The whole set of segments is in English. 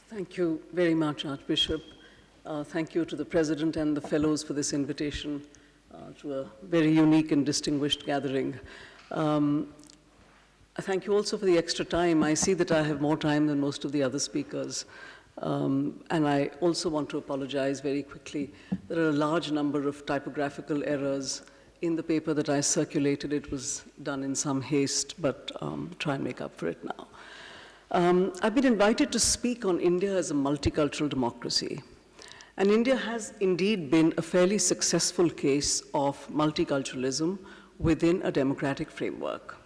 Thank you very much, Archbishop. Thank you to the President and the Fellows for this invitation to a very unique and distinguished gathering. Thank you also for the extra time. I see that I have more time than most of the other speakers. And I also want to apologize very quickly. There are a large number of typographical errors in the paper that I circulated. It was done in some haste, but try and make up for it now. I've been invited to speak on India as a multicultural democracy. And India has indeed been a fairly successful case of multiculturalism within a democratic framework.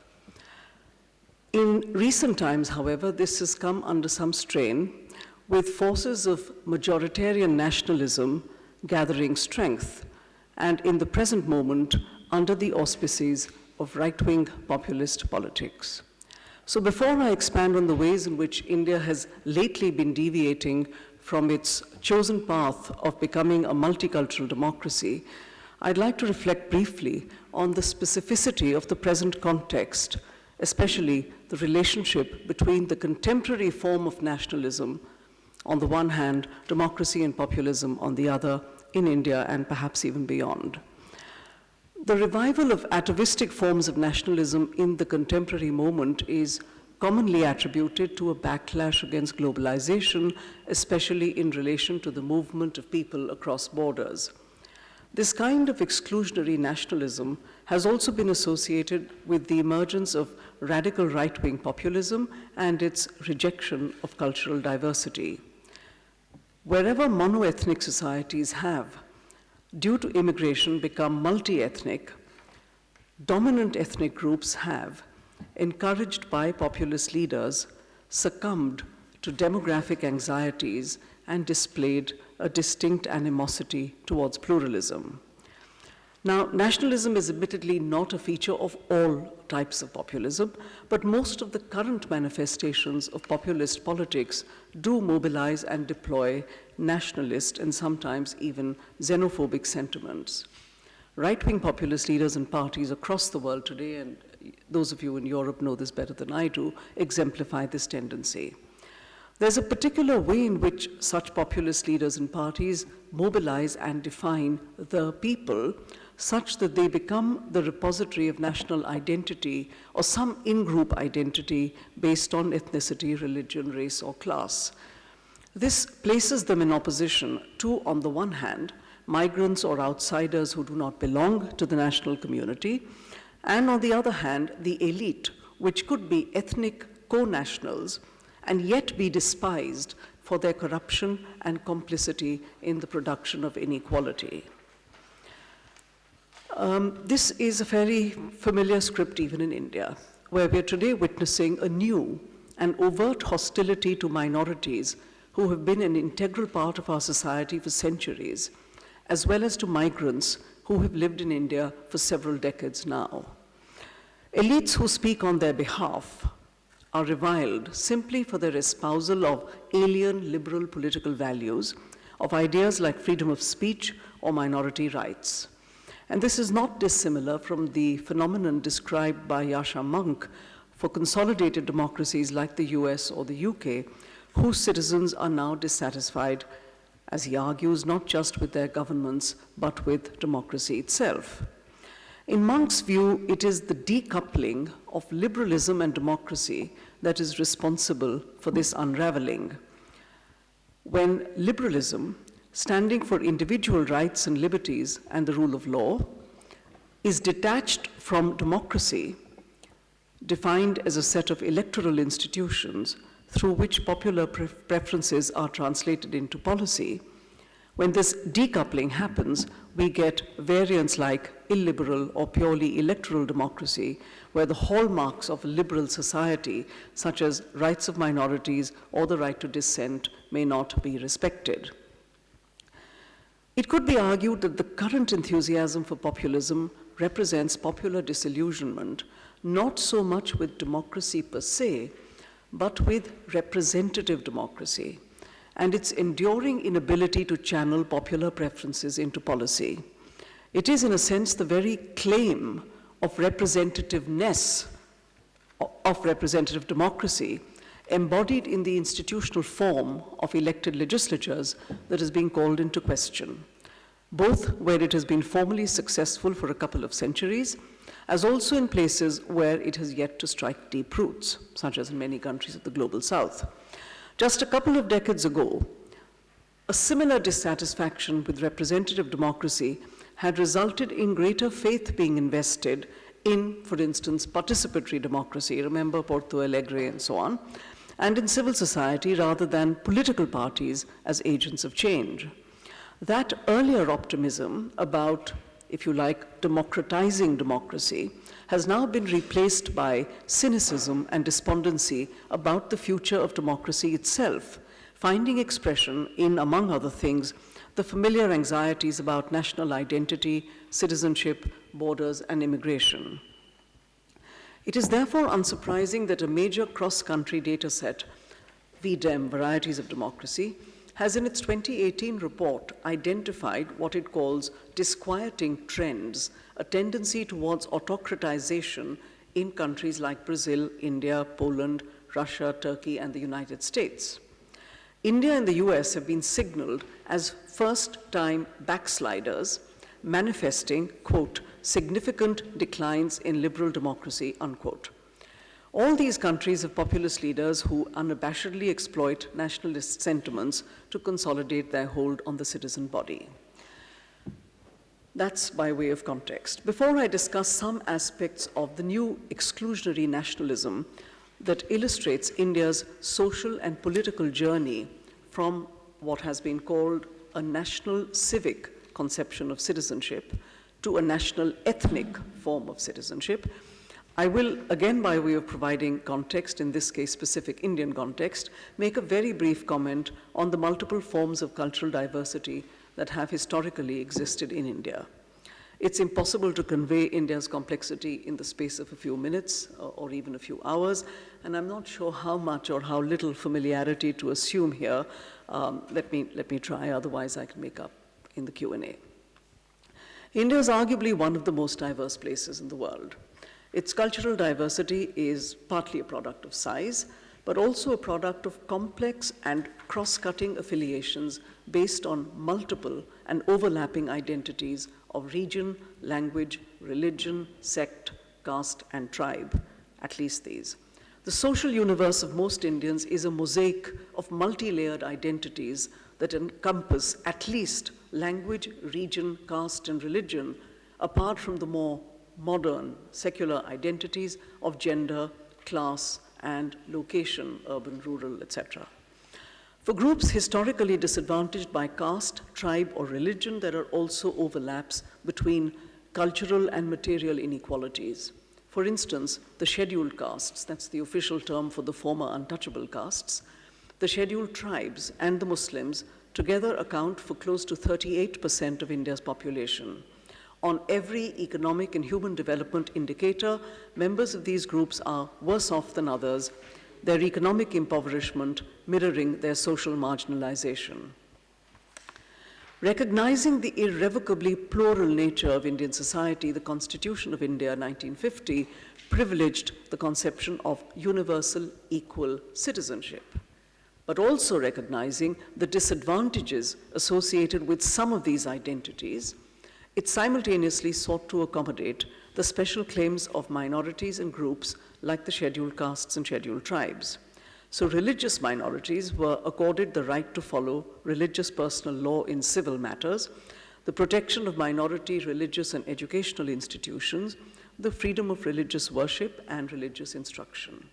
In recent times, however, this has come under some strain, with forces of majoritarian nationalism gathering strength, and in the present moment, under the auspices of right-wing populist politics. So before I expand on the ways in which India has lately been deviating from its chosen path of becoming a multicultural democracy, I'd like to reflect briefly on the specificity of the present context, especially the relationship between the contemporary form of nationalism on the one hand, democracy and populism on the other, in India and perhaps even beyond. The revival of atavistic forms of nationalism in the contemporary moment is commonly attributed to a backlash against globalization, especially in relation to the movement of people across borders. This kind of exclusionary nationalism has also been associated with the emergence of radical right-wing populism and its rejection of cultural diversity. Wherever monoethnic societies have, due to immigration, become multi-ethnic, dominant ethnic groups have, encouraged by populist leaders, succumbed to demographic anxieties and displayed a distinct animosity towards pluralism. Now, nationalism is admittedly not a feature of all types of populism, but most of the current manifestations of populist politics do mobilize and deploy nationalist and sometimes even xenophobic sentiments. Right-wing populist leaders and parties across the world today, and those of you in Europe know this better than I do, exemplify this tendency. There's a particular way in which such populist leaders and parties mobilize and define the people such that they become the repository of national identity or some in-group identity based on ethnicity, religion, race, or class. This places them in opposition to, on the one hand, migrants or outsiders who do not belong to the national community, and on the other hand, the elite, which could be ethnic co-nationals and yet be despised for their corruption and complicity in the production of inequality. This is a fairly familiar script even in India, where we are today witnessing a new and overt hostility to minorities who have been an integral part of our society for centuries, as well as to migrants who have lived in India for several decades now. Elites who speak on their behalf are reviled simply for their espousal of alien liberal political values, of ideas like freedom of speech or minority rights. And this is not dissimilar from the phenomenon described by Yasha Monk for consolidated democracies like the US or the UK, whose citizens are now dissatisfied, as he argues, not just with their governments, but with democracy itself. In Monk's view, it is the decoupling of liberalism and democracy that is responsible for this unraveling. When liberalism, standing for individual rights and liberties and the rule of law, is detached from democracy, defined as a set of electoral institutions through which popular preferences are translated into policy, when this decoupling happens, we get variants like illiberal or purely electoral democracy, where the hallmarks of a liberal society, such as rights of minorities or the right to dissent, may not be respected. It could be argued that the current enthusiasm for populism represents popular disillusionment, not so much with democracy per se, but with representative democracy, and its enduring inability to channel popular preferences into policy. It is, in a sense, the very claim of representativeness, of representative democracy, embodied in the institutional form of elected legislatures that is being called into question, both where it has been formally successful for a couple of centuries, as also in places where it has yet to strike deep roots, such as in many countries of the global south. Just a couple of decades ago, a similar dissatisfaction with representative democracy had resulted in greater faith being invested in, for instance, participatory democracy, remember Porto Alegre and so on, and in civil society rather than political parties as agents of change. That earlier optimism about, if you like, democratizing democracy has now been replaced by cynicism and despondency about the future of democracy itself, finding expression in, among other things, the familiar anxieties about national identity, citizenship, borders, and immigration. It is therefore unsurprising that a major cross-country data set, VDEM, Varieties of Democracy, has in its 2018 report identified what it calls disquieting trends, a tendency towards autocratization in countries like Brazil, India, Poland, Russia, Turkey, and the United States. India and the US have been signaled as first-time backsliders, manifesting, quote, significant declines in liberal democracy, unquote. All these countries have populist leaders who unabashedly exploit nationalist sentiments to consolidate their hold on the citizen body. That's by way of context. Before I discuss some aspects of the new exclusionary nationalism that illustrates India's social and political journey from what has been called a national civic conception of citizenship to a national ethnic form of citizenship, I will, again by way of providing context, in this case specific Indian context, make a very brief comment on the multiple forms of cultural diversity that have historically existed in India. It's impossible to convey India's complexity in the space of a few minutes or even a few hours, and I'm not sure how much or how little familiarity to assume here. Let me try, otherwise I can make up in the Q&A. India is arguably one of the most diverse places in the world. Its cultural diversity is partly a product of size, but also a product of complex and cross-cutting affiliations based on multiple and overlapping identities of region, language, religion, sect, caste, and tribe, at least these. The social universe of most Indians is a mosaic of multi-layered identities that encompass at least language, region, caste, and religion, apart from the more modern secular identities of gender, class, and location, urban, rural, etc. For groups historically disadvantaged by caste, tribe, or religion, there are also overlaps between cultural and material inequalities. For instance, the scheduled castes, that's the official term for the former untouchable castes, the scheduled tribes and the Muslims together account for close to 38% of India's population. On every economic and human development indicator, members of these groups are worse off than others, their economic impoverishment mirroring their social marginalization. Recognizing the irrevocably plural nature of Indian society, the Constitution of India 1950 privileged the conception of universal equal citizenship, but also recognizing the disadvantages associated with some of these identities, it simultaneously sought to accommodate the special claims of minorities and groups like the scheduled castes and scheduled tribes. So religious minorities were accorded the right to follow religious personal law in civil matters, the protection of minority religious and educational institutions, the freedom of religious worship and religious instruction.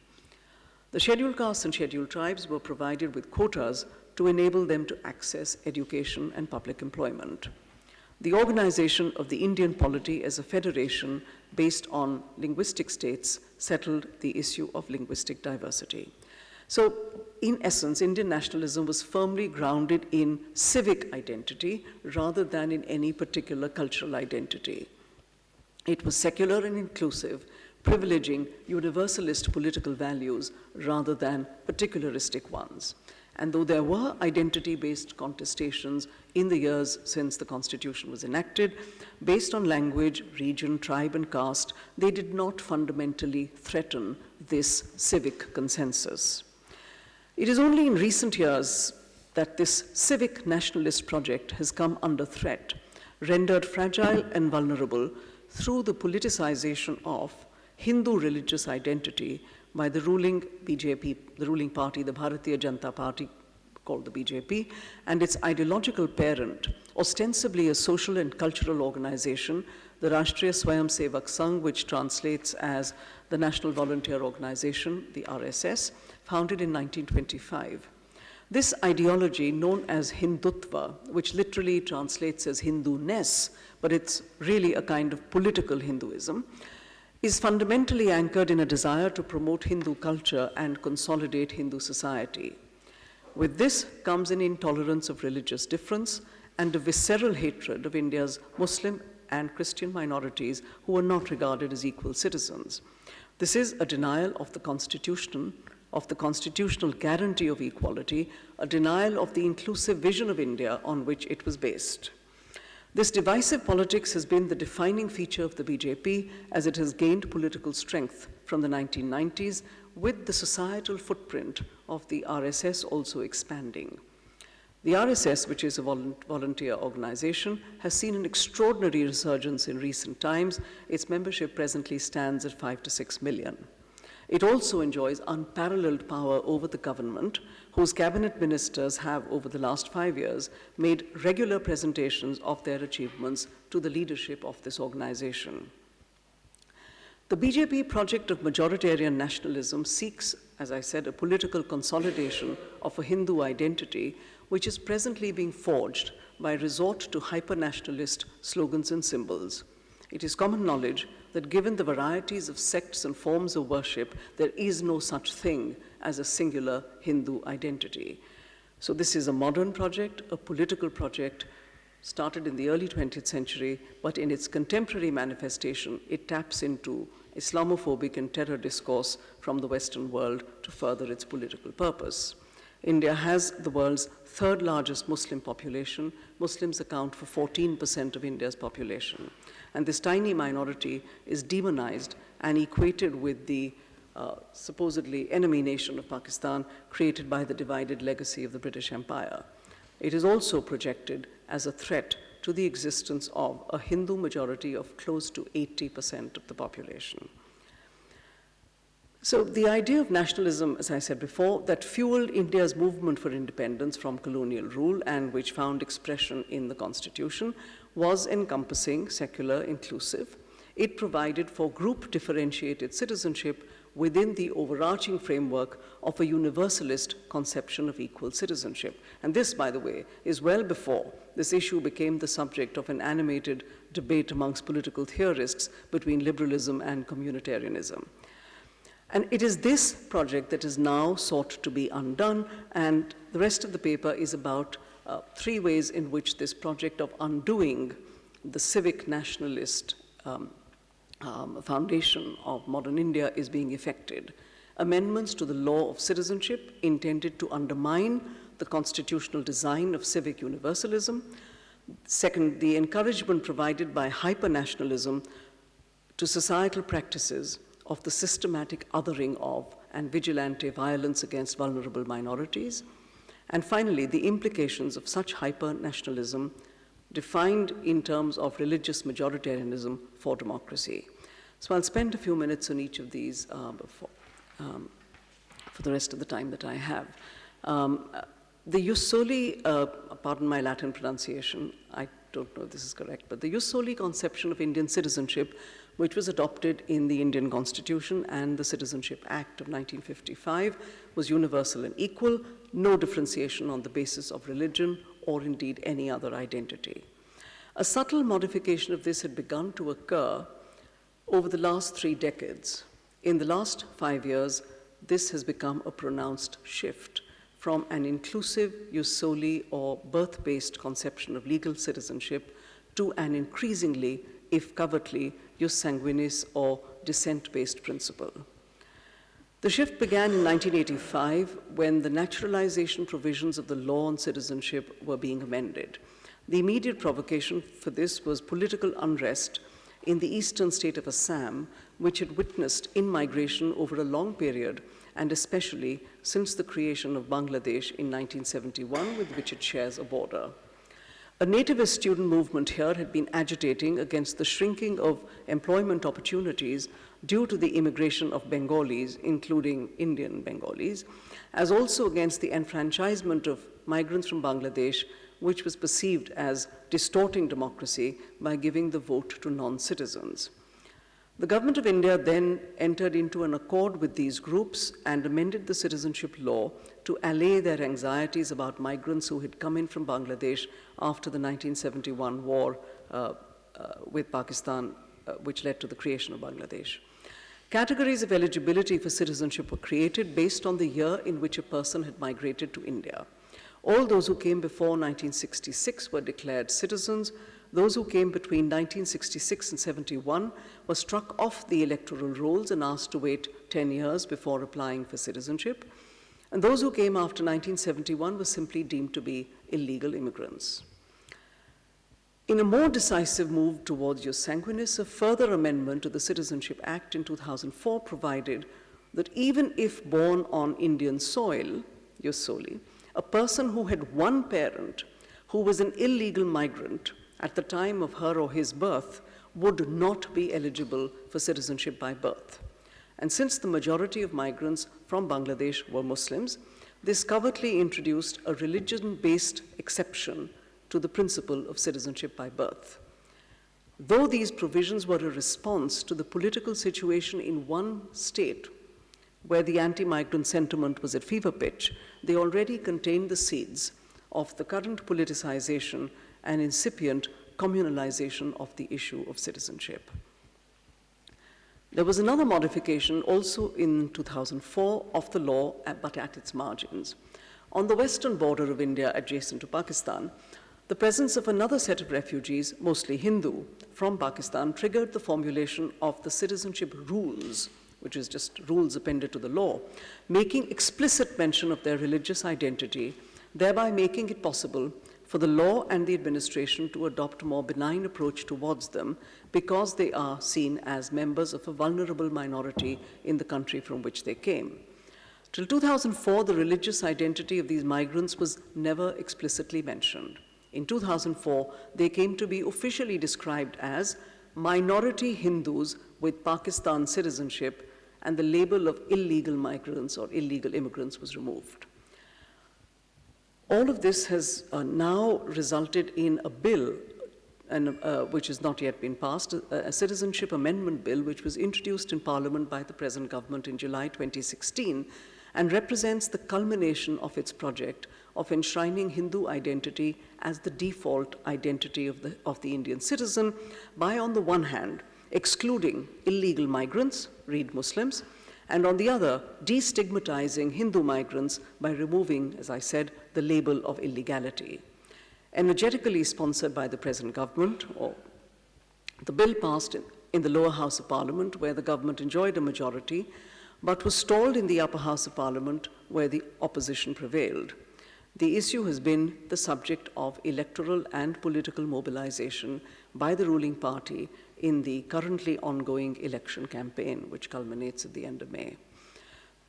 The scheduled castes and scheduled tribes were provided with quotas to enable them to access education and public employment. The organization of the Indian polity as a federation based on linguistic states settled the issue of linguistic diversity. So, in essence, Indian nationalism was firmly grounded in civic identity rather than in any particular cultural identity. It was secular and inclusive, privileging universalist political values rather than particularistic ones. And though there were identity-based contestations in the years since the Constitution was enacted, based on language, region, tribe, and caste, they did not fundamentally threaten this civic consensus. It is only in recent years that this civic nationalist project has come under threat, rendered fragile and vulnerable through the politicization of Hindu religious identity by the ruling BJP, the ruling party, the Bharatiya Janata Party, called the BJP, and its ideological parent, ostensibly a social and cultural organization, the Rashtriya Swayamsevak Sangh, which translates as the National Volunteer Organization, the RSS, founded in 1925. This ideology, known as Hindutva, which literally translates as Hindu-ness, but it's really a kind of political Hinduism, is fundamentally anchored in a desire to promote Hindu culture and consolidate Hindu society. With this comes an intolerance of religious difference and a visceral hatred of India's Muslim and Christian minorities who are not regarded as equal citizens. This is a denial of the constitutional guarantee of equality, a denial of the inclusive vision of India on which it was based. This divisive politics has been the defining feature of the BJP as it has gained political strength from the 1990s, with the societal footprint of the RSS also expanding. The RSS, which is a volunteer organization, has seen an extraordinary resurgence in recent times. Its membership presently stands at 5 to 6 million. It also enjoys unparalleled power over the government, whose cabinet ministers have, over the last 5 years, made regular presentations of their achievements to the leadership of this organization. The BJP project of majoritarian nationalism seeks, as I said, a political consolidation of a Hindu identity, which is presently being forged by resort to hyper-nationalist slogans and symbols. It is common knowledge that given the varieties of sects and forms of worship, there is no such thing as a singular Hindu identity. So this is a modern project, a political project, started in the early 20th century, but in its contemporary manifestation, it taps into Islamophobic and terror discourse from the Western world to further its political purpose. India has the world's third largest Muslim population. Muslims account for 14% of India's population. And this tiny minority is demonized and equated with the supposedly enemy nation of Pakistan created by the divided legacy of the British Empire. It is also projected as a threat to the existence of a Hindu majority of close to 80% of the population. So the idea of nationalism, as I said before, that fueled India's movement for independence from colonial rule and which found expression in the Constitution was encompassing, secular, inclusive. It provided for group differentiated citizenship within the overarching framework of a universalist conception of equal citizenship. And this, by the way, is well before this issue became the subject of an animated debate amongst political theorists between liberalism and communitarianism. And it is this project that is now sought to be undone, and the rest of the paper is about 3 ways in which this project of undoing the civic nationalist foundation of modern India is being effected. Amendments to the law of citizenship intended to undermine the constitutional design of civic universalism. Second, the encouragement provided by hyper-nationalism to societal practices of the systematic othering of and vigilante violence against vulnerable minorities. And finally, the implications of such hyper-nationalism defined in terms of religious majoritarianism for democracy. So I'll spend a few minutes on each of these for the rest of the time that I have. The jus soli, pardon my Latin pronunciation, I don't know if this is correct, but the jus soli conception of Indian citizenship, which was adopted in the Indian Constitution and the Citizenship Act of 1955, was universal and equal, no differentiation on the basis of religion or indeed any other identity. A subtle modification of this had begun to occur over the last 3 decades. In the last 5 years, this has become a pronounced shift from an inclusive jus soli or birth-based conception of legal citizenship to an increasingly, if covertly, jus sanguinis or descent-based principle. The shift began in 1985 when the naturalization provisions of the law on citizenship were being amended. The immediate provocation for this was political unrest in the eastern state of Assam, which had witnessed in-migration over a long period and especially since the creation of Bangladesh in 1971, with which it shares a border. A nativist student movement here had been agitating against the shrinking of employment opportunities due to the immigration of Bengalis, including Indian Bengalis, as also against the enfranchisement of migrants from Bangladesh, which was perceived as distorting democracy by giving the vote to non-citizens. The government of India then entered into an accord with these groups and amended the citizenship law to allay their anxieties about migrants who had come in from Bangladesh after the 1971 war with Pakistan, which led to the creation of Bangladesh. Categories of eligibility for citizenship were created based on the year in which a person had migrated to India. All those who came before 1966 were declared citizens. Those who came between 1966 and 71 were struck off the electoral rolls and asked to wait 10 years before applying for citizenship. And those who came after 1971 were simply deemed to be illegal immigrants. In a more decisive move towards jus sanguinis, a further amendment to the Citizenship Act in 2004 provided that even if born on Indian soil, jus soli, a person who had one parent who was an illegal migrant at the time of her or his birth would not be eligible for citizenship by birth. And since the majority of migrants from Bangladesh were Muslims, this covertly introduced a religion-based exception to the principle of citizenship by birth. Though these provisions were a response to the political situation in one state where the anti-migrant sentiment was at fever pitch, they already contained the seeds of the current politicization and incipient communalization of the issue of citizenship. There was another modification also in 2004 of the law, but at its margins. On the western border of India, adjacent to Pakistan, the presence of another set of refugees, mostly Hindu, from Pakistan triggered the formulation of the citizenship rules, which is just rules appended to the law, making explicit mention of their religious identity, thereby making it possible for the law and the administration to adopt a more benign approach towards them because they are seen as members of a vulnerable minority in the country from which they came. Till 2004, the religious identity of these migrants was never explicitly mentioned. In 2004, they came to be officially described as minority Hindus with Pakistan citizenship, and the label of illegal migrants or illegal immigrants was removed. All of this has now resulted in a bill, which has not yet been passed, a citizenship amendment bill, which was introduced in Parliament by the present government in July 2016, and represents the culmination of its project of enshrining Hindu identity as the default identity of the Indian citizen by, on the one hand, excluding illegal migrants, read Muslims, and on the other, destigmatizing Hindu migrants by removing, as I said, the label of illegality. Energetically sponsored by the present government, the bill passed in the lower house of Parliament, where the government enjoyed a majority, but was stalled in the upper house of Parliament, where the opposition prevailed. The issue has been the subject of electoral and political mobilization by the ruling party in the currently ongoing election campaign, which culminates at the end of May.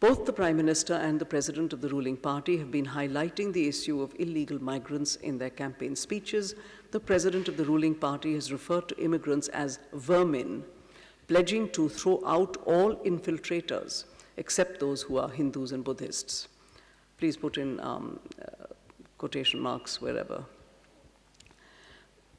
Both the Prime Minister and the President of the ruling party have been highlighting the issue of illegal migrants in their campaign speeches. The President of the ruling party has referred to immigrants as vermin, pledging to throw out all infiltrators, except those who are Hindus and Buddhists. Please put in quotation marks wherever.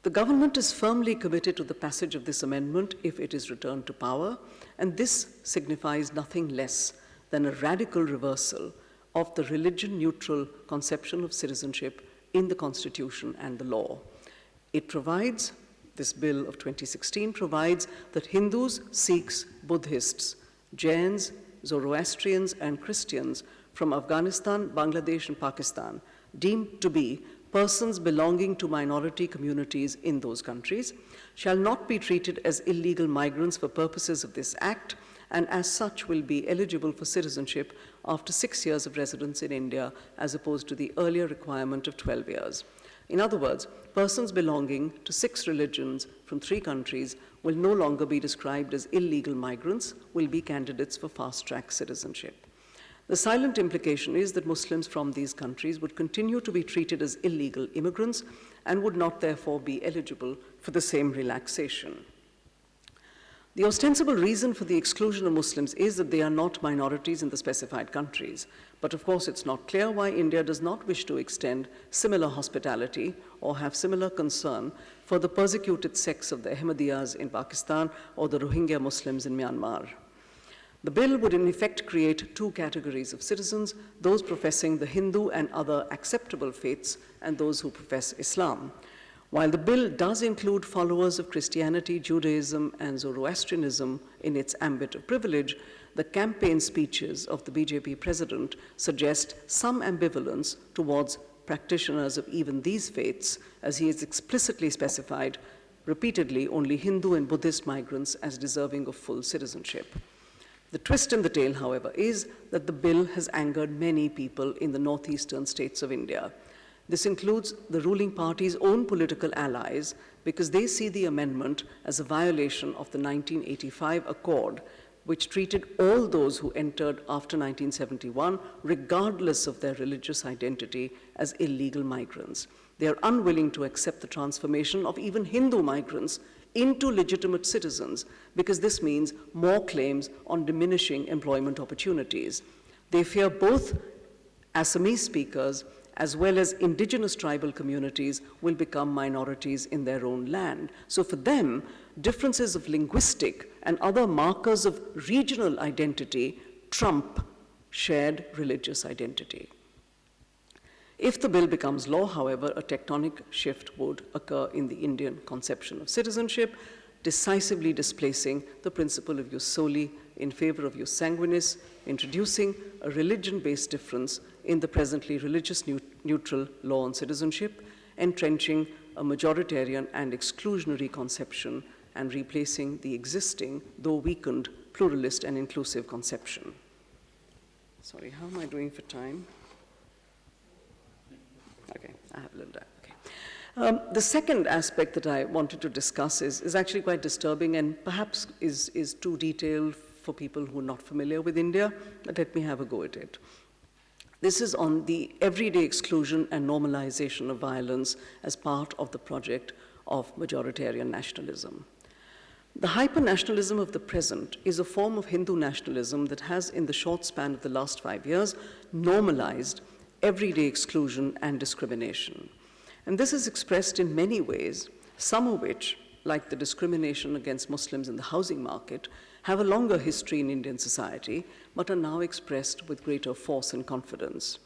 The government is firmly committed to the passage of this amendment if it is returned to power, and this signifies nothing less than a radical reversal of the religion-neutral conception of citizenship in the Constitution and the law. It provides, this bill of 2016 provides that Hindus, Sikhs, Buddhists, Jains, Zoroastrians, and Christians from Afghanistan, Bangladesh, and Pakistan, deemed to be persons belonging to minority communities in those countries, shall not be treated as illegal migrants for purposes of this Act, and as such will be eligible for citizenship after 6 years of residence in India, as opposed to the earlier requirement of 12 years. In other words, persons belonging to 6 religions from 3 countries will no longer be described as illegal migrants, will be candidates for fast-track citizenship. The silent implication is that Muslims from these countries would continue to be treated as illegal immigrants and would not therefore be eligible for the same relaxation. The ostensible reason for the exclusion of Muslims is that they are not minorities in the specified countries. But of course, it's not clear why India does not wish to extend similar hospitality or have similar concern for the persecuted sects of the Ahmadiyyas in Pakistan or the Rohingya Muslims in Myanmar. The bill would in effect create two categories of citizens, those professing the Hindu and other acceptable faiths and those who profess Islam. While the bill does include followers of Christianity, Judaism, and Zoroastrianism in its ambit of privilege, the campaign speeches of the BJP president suggest some ambivalence towards practitioners of even these faiths, as he has explicitly specified repeatedly only Hindu and Buddhist migrants as deserving of full citizenship. The twist in the tale, however, is that the bill has angered many people in the northeastern states of India. This includes the ruling party's own political allies because they see the amendment as a violation of the 1985 Accord, which treated all those who entered after 1971, regardless of their religious identity, as illegal migrants. They are unwilling to accept the transformation of even Hindu migrants into legitimate citizens because this means more claims on diminishing employment opportunities. They fear both Assamese speakers as well as indigenous tribal communities will become minorities in their own land. So for them, differences of linguistic and other markers of regional identity trump shared religious identity. If the bill becomes law, however, a tectonic shift would occur in the Indian conception of citizenship, decisively displacing the principle of jus soli in favor of jus sanguinis, introducing a religion-based difference in the presently religious neutral law on citizenship, entrenching a majoritarian and exclusionary conception, and replacing the existing, though weakened, pluralist and inclusive conception. Sorry, how am I doing for time? Okay, I have a little time. Okay. The second aspect that I wanted to discuss is actually quite disturbing and perhaps is too detailed for people who are not familiar with India, but let me have a go at it. This is on the everyday exclusion and normalization of violence as part of the project of majoritarian nationalism. The hyper-nationalism of the present is a form of Hindu nationalism that has, in the short span of the last 5 years, normalized everyday exclusion and discrimination. And this is expressed in many ways, some of which, like the discrimination against Muslims in the housing market, have a longer history in Indian society, but are now expressed with greater force and confidence.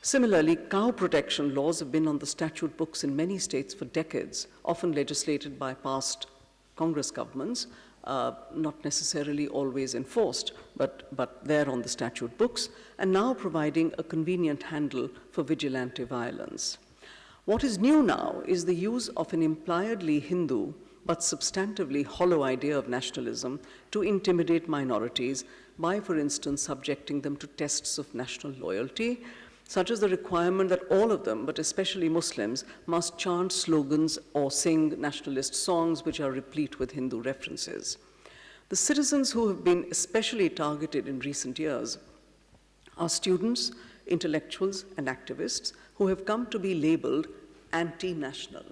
Similarly, cow protection laws have been on the statute books in many states for decades, often legislated by past Congress governments, not necessarily always enforced, but there on the statute books, and now providing a convenient handle for vigilante violence. What is new now is the use of an impliedly Hindu but substantively hollow idea of nationalism to intimidate minorities by, for instance, subjecting them to tests of national loyalty, such as the requirement that all of them, but especially Muslims, must chant slogans or sing nationalist songs which are replete with Hindu references. The citizens who have been especially targeted in recent years are students, intellectuals, and activists who have come to be labeled anti-national.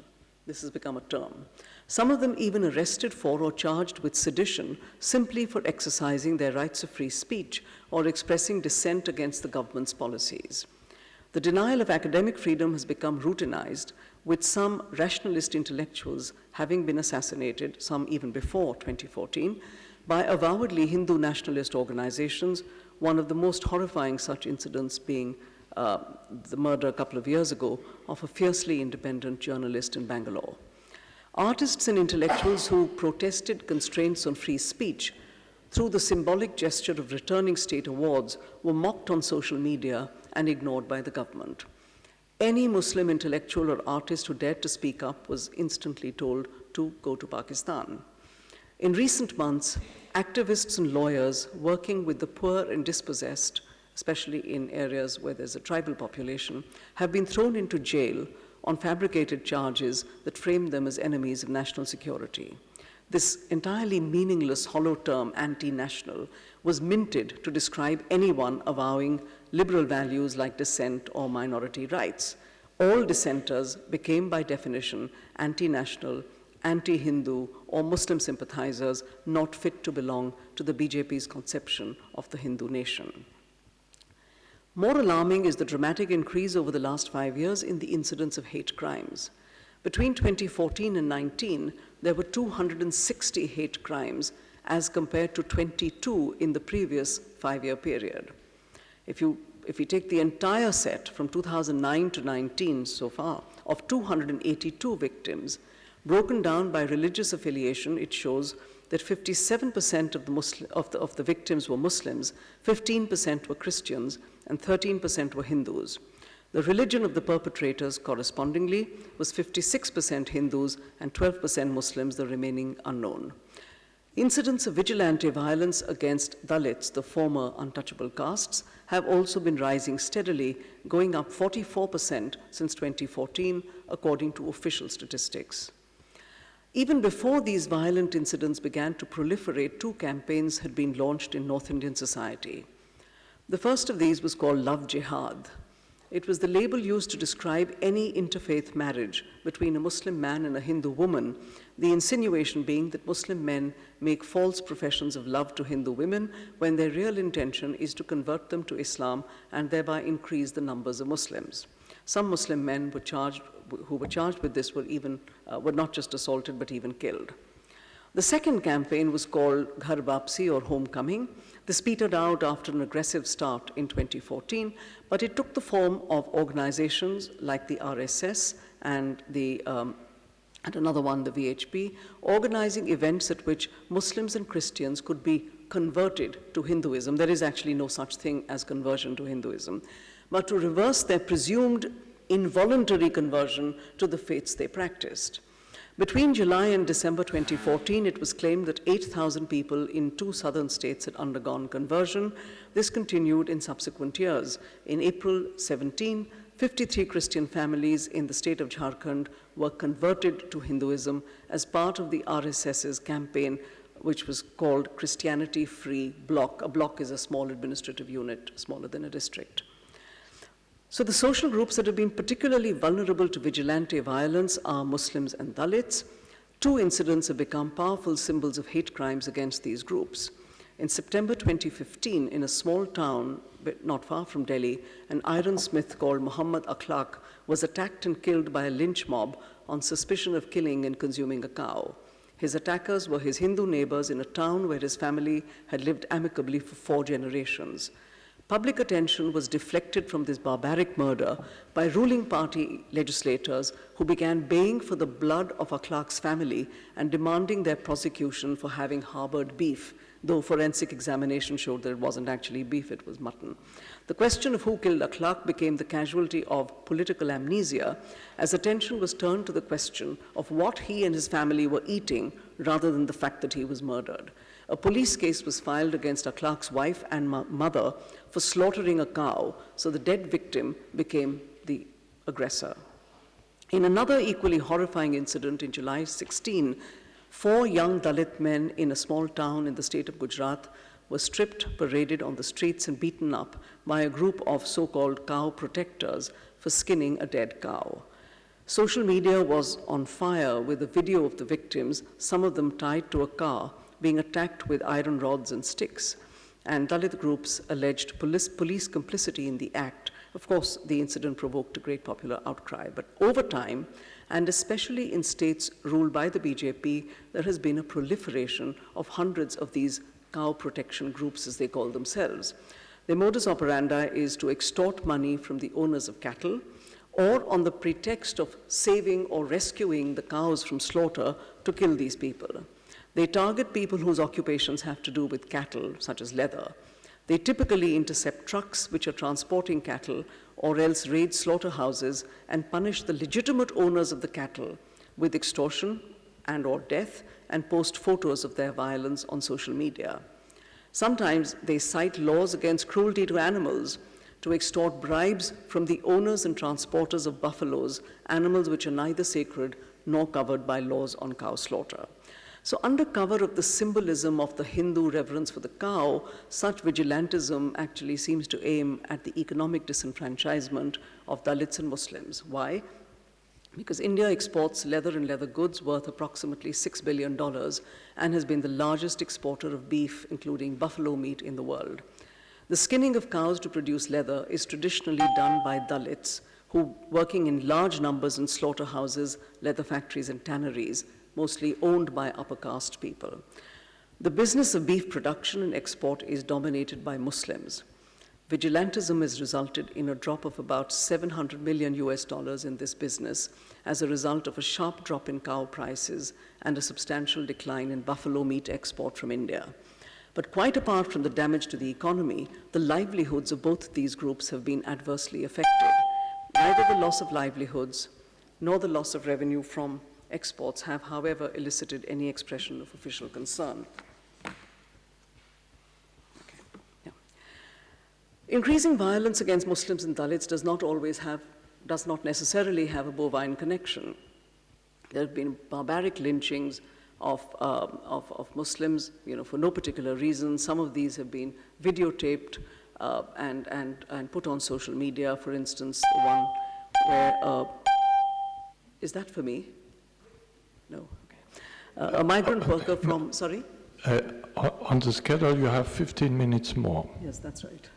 This has become a term. Some of them even arrested for or charged with sedition simply for exercising their rights of free speech or expressing dissent against the government's policies. The denial of academic freedom has become routinized, with some rationalist intellectuals having been assassinated, some even before 2014, by avowedly Hindu nationalist organizations, one of the most horrifying such incidents being the murder a couple of years ago of a fiercely independent journalist in Bangalore. Artists and intellectuals who protested constraints on free speech through the symbolic gesture of returning state awards were mocked on social media and ignored by the government. Any Muslim intellectual or artist who dared to speak up was instantly told to go to Pakistan. In recent months, activists and lawyers working with the poor and dispossessed, especially in areas where there's a tribal population, have been thrown into jail on fabricated charges that frame them as enemies of national security. This entirely meaningless, hollow term, anti-national, was minted to describe anyone avowing liberal values like dissent or minority rights. All dissenters became, by definition, anti-national, anti-Hindu, or Muslim sympathizers not fit to belong to the BJP's conception of the Hindu nation. More alarming is the dramatic increase over the last 5 years in the incidence of hate crimes. Between 2014 and 19, there were 260 hate crimes as compared to 22 in the previous 5-year period. If we take the entire set from 2009 to 19 so far, of 282 victims, broken down by religious affiliation, it shows that 57% of the victims were Muslims, 15% were Christians, and 13% were Hindus. The religion of the perpetrators correspondingly was 56% Hindus and 12% Muslims, the remaining unknown. Incidents of vigilante violence against Dalits, the former untouchable castes, have also been rising steadily, going up 44% since 2014, according to official statistics. Even before these violent incidents began to proliferate, 2 campaigns had been launched in North Indian society. The first of these was called Love Jihad. It was the label used to describe any interfaith marriage between a Muslim man and a Hindu woman, the insinuation being that Muslim men make false professions of love to Hindu women when their real intention is to convert them to Islam and thereby increase the numbers of Muslims. Some Muslim men who were charged with this were not just assaulted but even killed. The second campaign was called Ghar Vapsi, or Homecoming. This petered out after an aggressive start in 2014, but it took the form of organizations like the RSS and another one, the VHP, organizing events at which Muslims and Christians could be converted to Hinduism. There is actually no such thing as conversion to Hinduism, but to reverse their presumed involuntary conversion to the faiths they practiced. Between July and December 2014, it was claimed that 8,000 people in 2 southern states had undergone conversion. This continued in subsequent years. In April 17, 53 Christian families in the state of Jharkhand were converted to Hinduism as part of the RSS's campaign, which was called Christianity Free Bloc. A bloc is a small administrative unit, smaller than a district. So the social groups that have been particularly vulnerable to vigilante violence are Muslims and Dalits. 2 incidents have become powerful symbols of hate crimes against these groups. In September 2015, in a small town not far from Delhi, an ironsmith called Muhammad Akhlaq was attacked and killed by a lynch mob on suspicion of killing and consuming a cow. His attackers were his Hindu neighbors in a town where his family had lived amicably for 4 generations. Public attention was deflected from this barbaric murder by ruling party legislators who began baying for the blood of Akhlaq's family and demanding their prosecution for having harbored beef, though forensic examination showed that it wasn't actually beef, it was mutton. The question of who killed Akhlaq became the casualty of political amnesia as attention was turned to the question of what he and his family were eating rather than the fact that he was murdered. A police case was filed against Akhlaq's wife and mother for slaughtering a cow, so the dead victim became the aggressor. In another equally horrifying incident in July 16, 4 young Dalit men in a small town in the state of Gujarat were stripped, paraded on the streets, and beaten up by a group of so-called cow protectors for skinning a dead cow. Social media was on fire with a video of the victims, some of them tied to a car, being attacked with iron rods and sticks, and Dalit groups alleged police complicity in the act. Of course, the incident provoked a great popular outcry, but over time, and especially in states ruled by the BJP, there has been a proliferation of hundreds of these cow protection groups, as they call themselves. Their modus operandi is to extort money from the owners of cattle, or on the pretext of saving or rescuing the cows from slaughter, to kill these people. They target people whose occupations have to do with cattle, such as leather. They typically intercept trucks which are transporting cattle, or else raid slaughterhouses and punish the legitimate owners of the cattle with extortion and/or death, and post photos of their violence on social media. Sometimes they cite laws against cruelty to animals to extort bribes from the owners and transporters of buffaloes, animals which are neither sacred nor covered by laws on cow slaughter. So under cover of the symbolism of the Hindu reverence for the cow, such vigilantism actually seems to aim at the economic disenfranchisement of Dalits and Muslims. Why? Because India exports leather and leather goods worth approximately $6 billion and has been the largest exporter of beef, including buffalo meat, in the world. The skinning of cows to produce leather is traditionally done by Dalits, who working in large numbers in slaughterhouses, leather factories, and tanneries, mostly owned by upper caste people. The business of beef production and export is dominated by Muslims. Vigilantism has resulted in a drop of about 700 million US dollars in this business as a result of a sharp drop in cow prices and a substantial decline in buffalo meat export from India. But quite apart from the damage to the economy, the livelihoods of both these groups have been adversely affected. Neither the loss of livelihoods nor the loss of revenue from exports have, however, elicited any expression of official concern. Increasing violence against Muslims and Dalits does not necessarily have a bovine connection. There have been barbaric lynchings of Muslims, for no particular reason. Some of these have been videotaped and put on social media. For instance, the one where, is that for me? No, okay. A migrant worker from, sorry? On the schedule, you have 15 minutes more. Yes, that's right.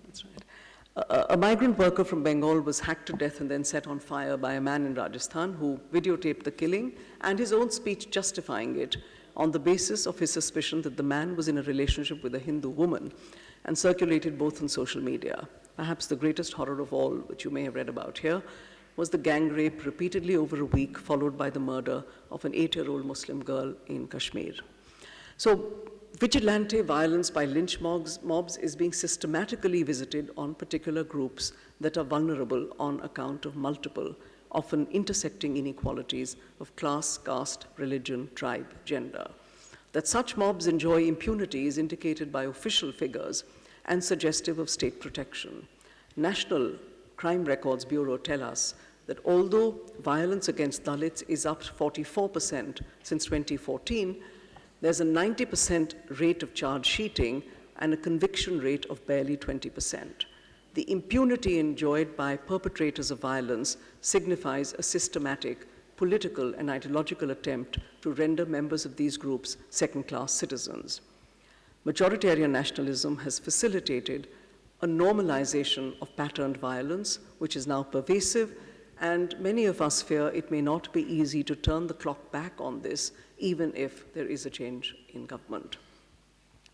That's right. A migrant worker from Bengal was hacked to death and then set on fire by a man in Rajasthan who videotaped the killing and his own speech justifying it on the basis of his suspicion that the man was in a relationship with a Hindu woman, and circulated both on social media. Perhaps the greatest horror of all, which you may have read about here, was the gang rape repeatedly over a week, followed by the murder of an 8-year-old Muslim girl in Kashmir. So vigilante violence by lynch mobs is being systematically visited on particular groups that are vulnerable on account of multiple, often intersecting inequalities of class, caste, religion, tribe, gender. That such mobs enjoy impunity is indicated by official figures and suggestive of state protection. National Crime Records Bureau tell us that although violence against Dalits is up 44% since 2014, there's a 90% rate of charge sheeting and a conviction rate of barely 20%. The impunity enjoyed by perpetrators of violence signifies a systematic political and ideological attempt to render members of these groups second-class citizens. Majoritarian nationalism has facilitated a normalization of patterned violence, which is now pervasive, and many of us fear it may not be easy to turn the clock back on this, even if there is a change in government.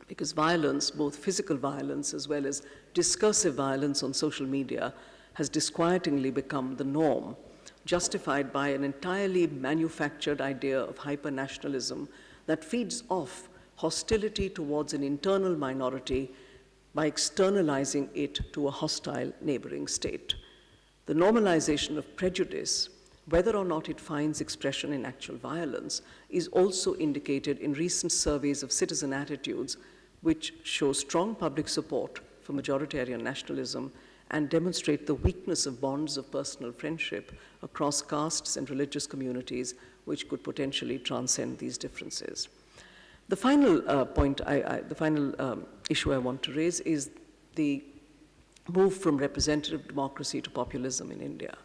Because violence, both physical violence as well as discursive violence on social media, has disquietingly become the norm, justified by an entirely manufactured idea of hyper-nationalism that feeds off hostility towards an internal minority by externalizing it to a hostile neighboring state. The normalization of prejudice, whether or not it finds expression in actual violence, is also indicated in recent surveys of citizen attitudes, which show strong public support for majoritarian nationalism and demonstrate the weakness of bonds of personal friendship across castes and religious communities, which could potentially transcend these differences. The final issue I want to raise is the move from representative democracy to populism in India.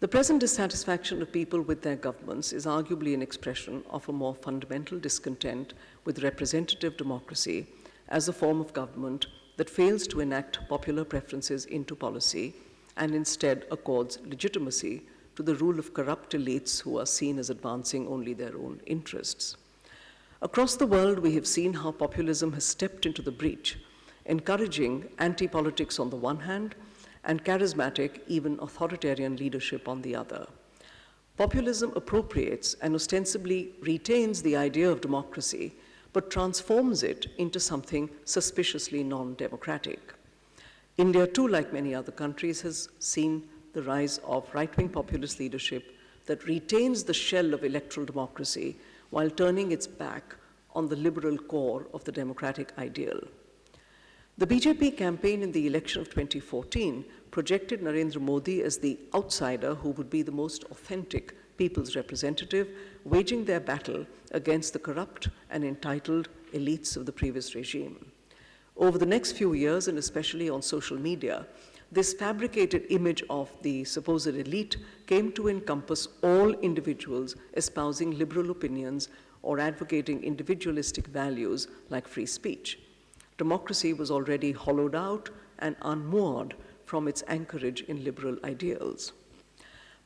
The present dissatisfaction of people with their governments is arguably an expression of a more fundamental discontent with representative democracy as a form of government that fails to enact popular preferences into policy and instead accords legitimacy to the rule of corrupt elites who are seen as advancing only their own interests. Across the world, we have seen how populism has stepped into the breach, encouraging anti-politics on the one hand and charismatic, even authoritarian leadership on the other. Populism appropriates and ostensibly retains the idea of democracy, but transforms it into something suspiciously non-democratic. India, too, like many other countries, has seen the rise of right-wing populist leadership that retains the shell of electoral democracy while turning its back on the liberal core of the democratic ideal. The BJP campaign in the election of 2014 projected Narendra Modi as the outsider who would be the most authentic people's representative, waging their battle against the corrupt and entitled elites of the previous regime. Over the next few years, and especially on social media, this fabricated image of the supposed elite came to encompass all individuals espousing liberal opinions or advocating individualistic values like free speech. Democracy was already hollowed out and unmoored from its anchorage in liberal ideals.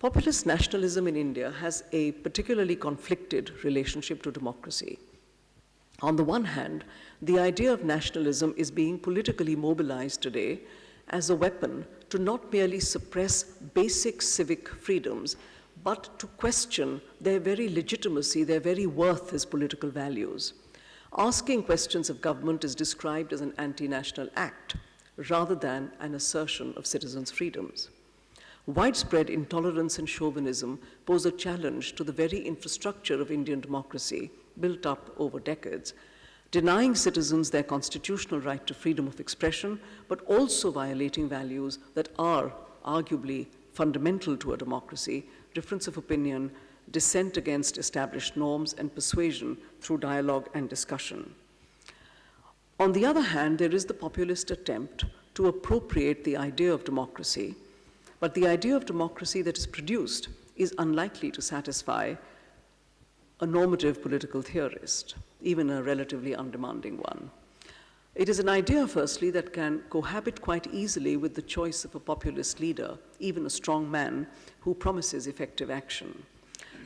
Populist nationalism in India has a particularly conflicted relationship to democracy. On the one hand, the idea of nationalism is being politically mobilized today as a weapon to not merely suppress basic civic freedoms, but to question their very legitimacy, their very worth as political values. Asking questions of government is described as an anti-national act, rather than an assertion of citizens' freedoms. Widespread intolerance and chauvinism pose a challenge to the very infrastructure of Indian democracy built up over decades, denying citizens their constitutional right to freedom of expression, but also violating values that are arguably fundamental to a democracy: difference of opinion, dissent against established norms, and persuasion through dialogue and discussion. On the other hand, there is the populist attempt to appropriate the idea of democracy, but the idea of democracy that is produced is unlikely to satisfy a normative political theorist, even a relatively undemanding one. It is an idea, firstly, that can cohabit quite easily with the choice of a populist leader, even a strong man, who promises effective action.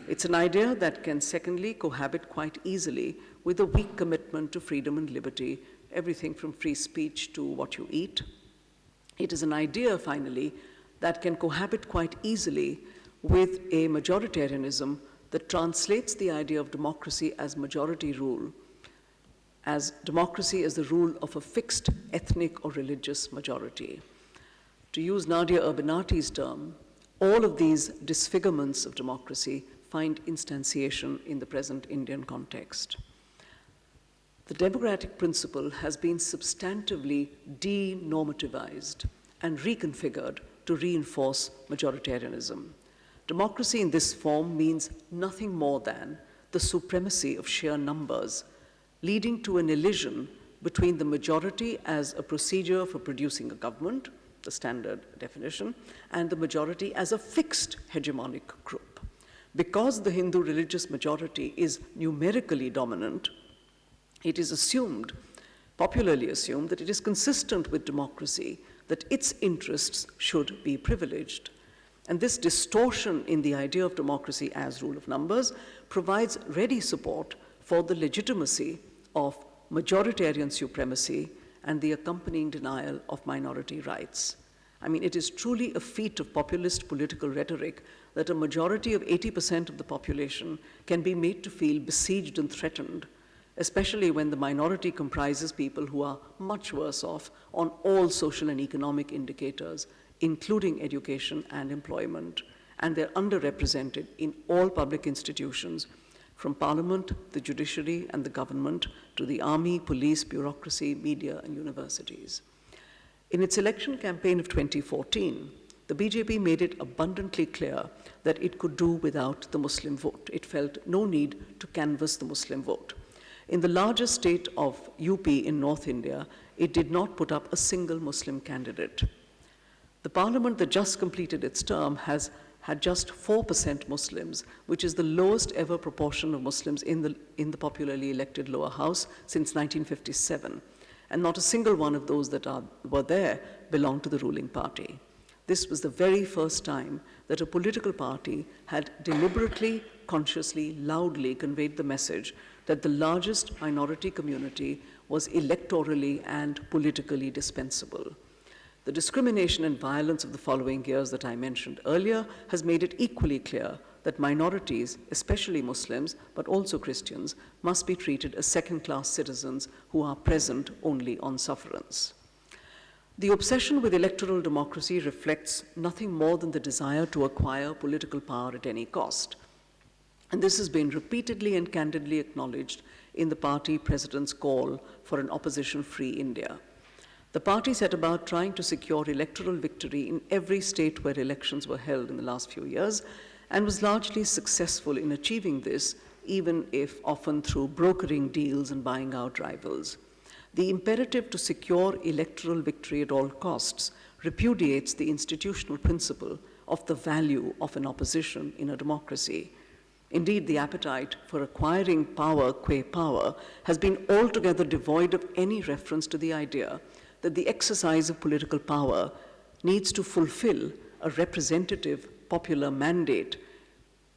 It's an idea that can, secondly, cohabit quite easily with a weak commitment to freedom and liberty, everything from free speech to what you eat. It is an idea, finally, that can cohabit quite easily with a majoritarianism that translates the idea of democracy as majority rule, as democracy as the rule of a fixed ethnic or religious majority. To use Nadia Urbanati's term, all of these disfigurements of democracy find instantiation in the present Indian context. The democratic principle has been substantively denormativized and reconfigured to reinforce majoritarianism. Democracy in this form means nothing more than the supremacy of sheer numbers, leading to an elision between the majority as a procedure for producing a government, the standard definition, and the majority as a fixed hegemonic group. Because the Hindu religious majority is numerically dominant, it is assumed, popularly assumed, that it is consistent with democracy, that its interests should be privileged. And this distortion in the idea of democracy as rule of numbers provides ready support for the legitimacy of majoritarian supremacy and the accompanying denial of minority rights. I mean, it is truly a feat of populist political rhetoric that a majority of 80% of the population can be made to feel besieged and threatened, especially when the minority comprises people who are much worse off on all social and economic indicators, including education and employment, and they're underrepresented in all public institutions, from parliament, the judiciary, and the government, to the army, police, bureaucracy, media, and universities. In its election campaign of 2014, the BJP made it abundantly clear that it could do without the Muslim vote. It felt no need to canvass the Muslim vote. In the largest state of UP in North India, it did not put up a single Muslim candidate. The parliament that just completed its term has had just 4% Muslims, which is the lowest ever proportion of Muslims in the popularly elected lower house since 1957. And not a single one of those that were there belonged to the ruling party. This was the very first time that a political party had deliberately, consciously, loudly conveyed the message that the largest minority community was electorally and politically dispensable. The discrimination and violence of the following years that I mentioned earlier has made it equally clear that minorities, especially Muslims, but also Christians, must be treated as second-class citizens who are present only on sufferance. The obsession with electoral democracy reflects nothing more than the desire to acquire political power at any cost. And this has been repeatedly and candidly acknowledged in the party president's call for an opposition-free India. The party set about trying to secure electoral victory in every state where elections were held in the last few years, and was largely successful in achieving this, even if often through brokering deals and buying out rivals. The imperative to secure electoral victory at all costs repudiates the institutional principle of the value of an opposition in a democracy. Indeed, the appetite for acquiring power qua power has been altogether devoid of any reference to the idea that the exercise of political power needs to fulfill a representative popular mandate,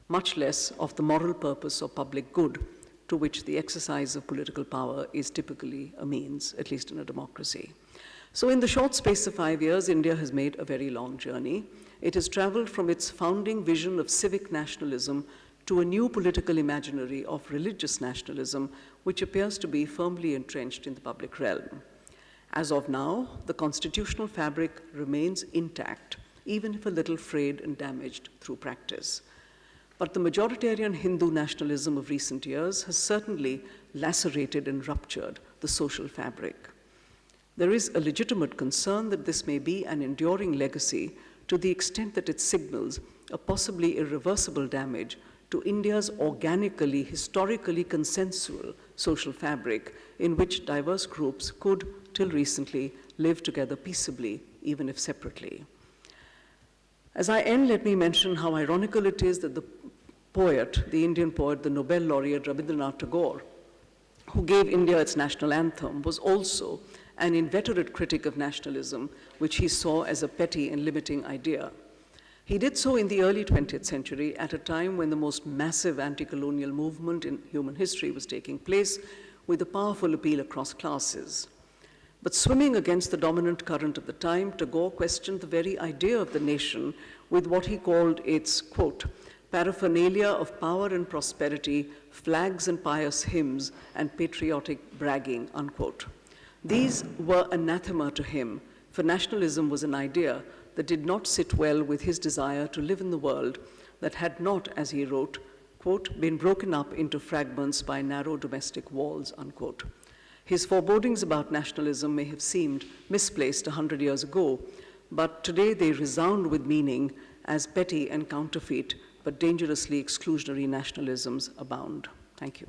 much less of the moral purpose or public good to which the exercise of political power is typically a means, at least in a democracy. So in the short space of 5 years, India has made a very long journey. It has traveled from its founding vision of civic nationalism to a new political imaginary of religious nationalism, which appears to be firmly entrenched in the public realm. As of now, the constitutional fabric remains intact, even if a little frayed and damaged through practice. But the majoritarian Hindu nationalism of recent years has certainly lacerated and ruptured the social fabric. There is a legitimate concern that this may be an enduring legacy to the extent that it signals a possibly irreversible damage to India's organically, historically consensual social fabric in which diverse groups could, till recently, live together peaceably, even if separately. As I end, let me mention how ironical it is that the poet, the Indian poet, the Nobel laureate Rabindranath Tagore, who gave India its national anthem, was also an inveterate critic of nationalism, which he saw as a petty and limiting idea. He did so in the early 20th century at a time when the most massive anti-colonial movement in human history was taking place, with a powerful appeal across classes. But swimming against the dominant current of the time, Tagore questioned the very idea of the nation with what he called its, quote, paraphernalia of power and prosperity, flags and pious hymns, and patriotic bragging, unquote. These were anathema to him, for nationalism was an idea that did not sit well with his desire to live in the world that had not, as he wrote, quote, been broken up into fragments by narrow domestic walls, unquote. His forebodings about nationalism may have seemed misplaced 100 years ago, but today they resound with meaning as petty and counterfeit, but dangerously exclusionary nationalisms abound. Thank you.